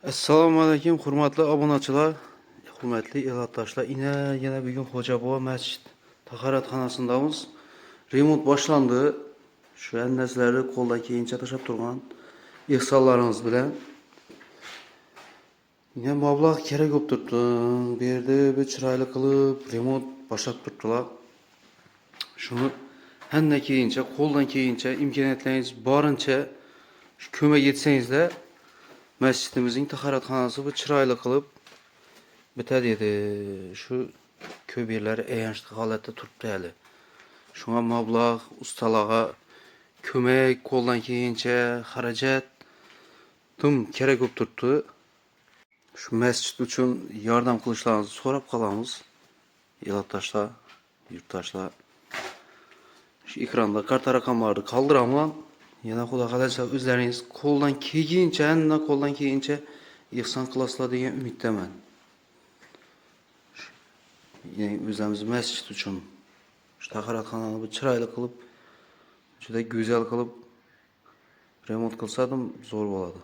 Assalomu alaykum, hurmatli obunachilar, hurmatli elatdoshlar. Yana bugun Xo'jabobo masjid tahoratxonasindamiz. Remont boshlandi. Shu narsalarni qo'ldan keyincha tashlab turgan ehsonlarimiz bilan. Yana mablag' kerak bo'lib turibdi. Bu yerda bir chiroyli qilib remont boshlab turibdilar. Shuni hamma keyincha, qo'ldan keyincha imkoniyatlaringiz borincha shu ko'mak yetsangizlar masjidimizning tahoratxonasi bu chiroyli qilib bitadi edi. Shu ko'p yerlar ayanchli holatda turibdi hali. Shunga mablag', ustalarga ko'mak, qo'ldan keyincha xarajat tum kerak bo'lib turibdi. Shu masjid uchun yordam qilishlaringizni so'rab qolamiz. Elatdoshlar, yurtdoshlar. Shu ekranda karta raqamlarini qoldiraman. Yana xudo xolasa o'zlaringiz qo'ldan kelguncha, hamma qo'ldan kelguncha ehson qilasizlar degan umiddaman. Yani o'zimiz masjid uchun shu tahoratxonani bir chiroyli qilib, juda go'zal qilib remont qilsadim zo'r bo'ladi.